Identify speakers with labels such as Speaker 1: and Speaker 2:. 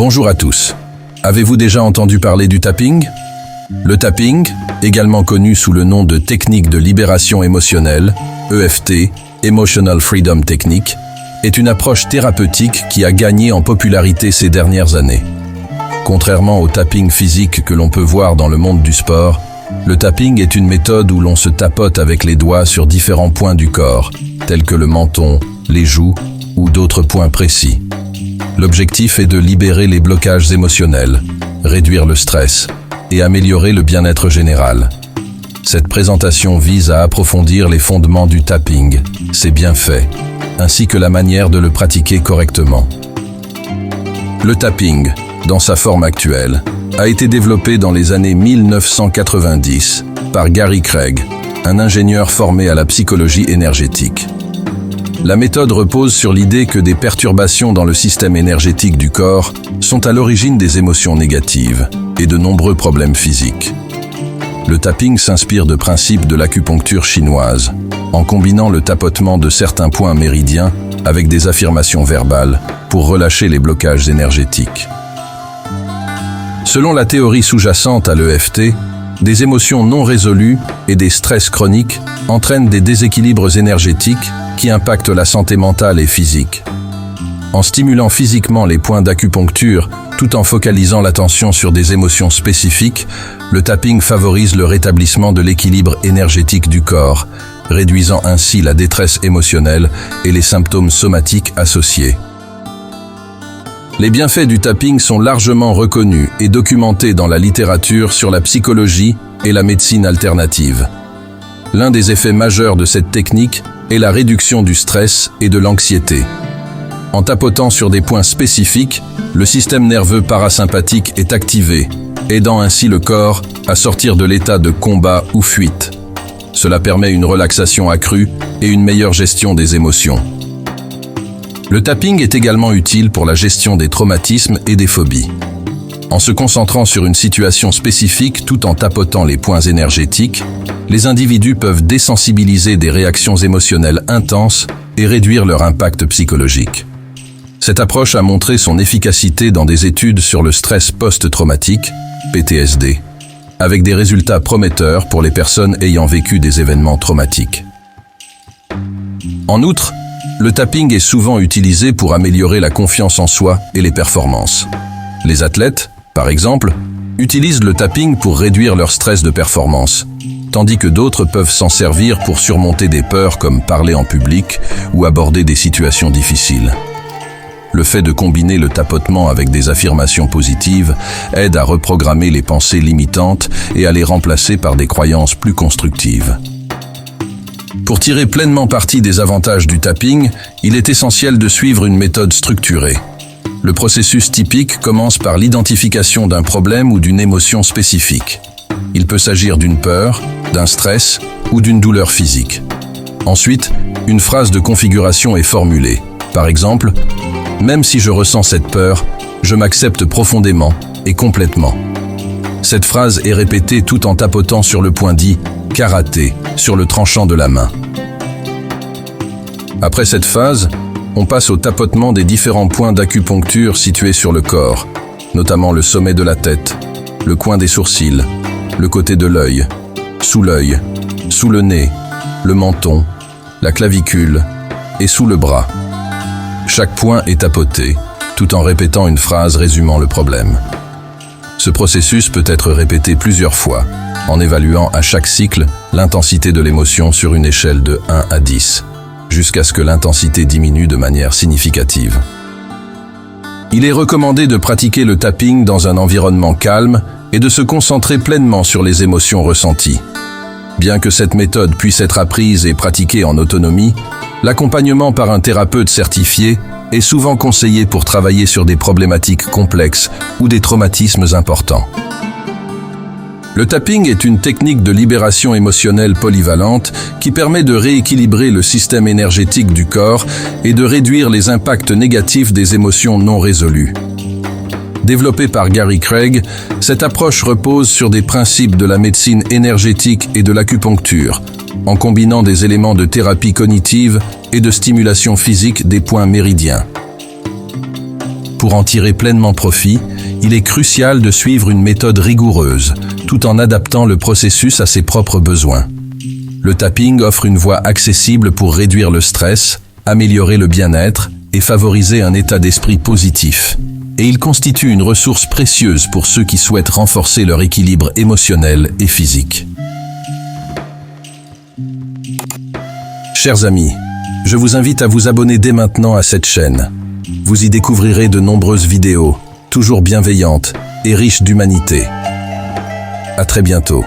Speaker 1: Bonjour à tous. Avez-vous déjà entendu parler du tapping? Le tapping, également connu sous le nom de technique de libération émotionnelle, EFT, Emotional Freedom Technique, est une approche thérapeutique qui a gagné en popularité ces dernières années. Contrairement au tapping physique que l'on peut voir dans le monde du sport, le tapping est une méthode où l'on se tapote avec les doigts sur différents points du corps, tels que le menton, les joues ou d'autres points précis. L'objectif est de libérer les blocages émotionnels, réduire le stress et améliorer le bien-être général. Cette présentation vise à approfondir les fondements du tapping, ses bienfaits, ainsi que la manière de le pratiquer correctement. Le tapping, dans sa forme actuelle, a été développé dans les années 1990 par Gary Craig, un ingénieur formé à la psychologie énergétique. La méthode repose sur l'idée que des perturbations dans le système énergétique du corps sont à l'origine des émotions négatives et de nombreux problèmes physiques. Le tapping s'inspire de principes de l'acupuncture chinoise, en combinant le tapotement de certains points méridiens avec des affirmations verbales pour relâcher les blocages énergétiques. Selon la théorie sous-jacente à l'EFT, des émotions non résolues et des stress chroniques entraînent des déséquilibres énergétiques qui impactent la santé mentale et physique. En stimulant physiquement les points d'acupuncture tout en focalisant l'attention sur des émotions spécifiques, le tapping favorise le rétablissement de l'équilibre énergétique du corps, réduisant ainsi la détresse émotionnelle et les symptômes somatiques associés. Les bienfaits du tapping sont largement reconnus et documentés dans la littérature sur la psychologie et la médecine alternative. L'un des effets majeurs de cette technique est la réduction du stress et de l'anxiété. En tapotant sur des points spécifiques, le système nerveux parasympathique est activé, aidant ainsi le corps à sortir de l'état de combat ou fuite. Cela permet une relaxation accrue et une meilleure gestion des émotions. Le tapping est également utile pour la gestion des traumatismes et des phobies. En se concentrant sur une situation spécifique tout en tapotant les points énergétiques, les individus peuvent désensibiliser des réactions émotionnelles intenses et réduire leur impact psychologique. Cette approche a montré son efficacité dans des études sur le stress post-traumatique, PTSD, avec des résultats prometteurs pour les personnes ayant vécu des événements traumatiques. En outre, le tapping est souvent utilisé pour améliorer la confiance en soi et les performances. Les athlètes, par exemple, utilisent le tapping pour réduire leur stress de performance, tandis que d'autres peuvent s'en servir pour surmonter des peurs comme parler en public ou aborder des situations difficiles. Le fait de combiner le tapotement avec des affirmations positives aide à reprogrammer les pensées limitantes et à les remplacer par des croyances plus constructives. Pour tirer pleinement parti des avantages du tapping, il est essentiel de suivre une méthode structurée. Le processus typique commence par l'identification d'un problème ou d'une émotion spécifique. Il peut s'agir d'une peur, d'un stress ou d'une douleur physique. Ensuite, une phrase de configuration est formulée. Par exemple, « Même si je ressens cette peur, je m'accepte profondément et complètement ». Cette phrase est répétée tout en tapotant sur le point dit « karaté » sur le tranchant de la main. Après cette phase, on passe au tapotement des différents points d'acupuncture situés sur le corps, notamment le sommet de la tête, le coin des sourcils, le côté de l'œil, sous le nez, le menton, la clavicule et sous le bras. Chaque point est tapoté, tout en répétant une phrase résumant le problème. Ce processus peut être répété plusieurs fois, en évaluant à chaque cycle l'intensité de l'émotion sur une échelle de 1 à 10, jusqu'à ce que l'intensité diminue de manière significative. Il est recommandé de pratiquer le tapping dans un environnement calme et de se concentrer pleinement sur les émotions ressenties. Bien que cette méthode puisse être apprise et pratiquée en autonomie, l'accompagnement par un thérapeute certifié est souvent conseillé pour travailler sur des problématiques complexes ou des traumatismes importants. Le tapping est une technique de libération émotionnelle polyvalente qui permet de rééquilibrer le système énergétique du corps et de réduire les impacts négatifs des émotions non résolues. Développée par Gary Craig, cette approche repose sur des principes de la médecine énergétique et de l'acupuncture, en combinant des éléments de thérapie cognitive et de stimulation physique des points méridiens. Pour en tirer pleinement profit, il est crucial de suivre une méthode rigoureuse, tout en adaptant le processus à ses propres besoins. Le tapping offre une voie accessible pour réduire le stress, améliorer le bien-être et favoriser un état d'esprit positif. Et il constitue une ressource précieuse pour ceux qui souhaitent renforcer leur équilibre émotionnel et physique. Chers amis, je vous invite à vous abonner dès maintenant à cette chaîne. Vous y découvrirez de nombreuses vidéos, toujours bienveillantes et riches d'humanité. À très bientôt.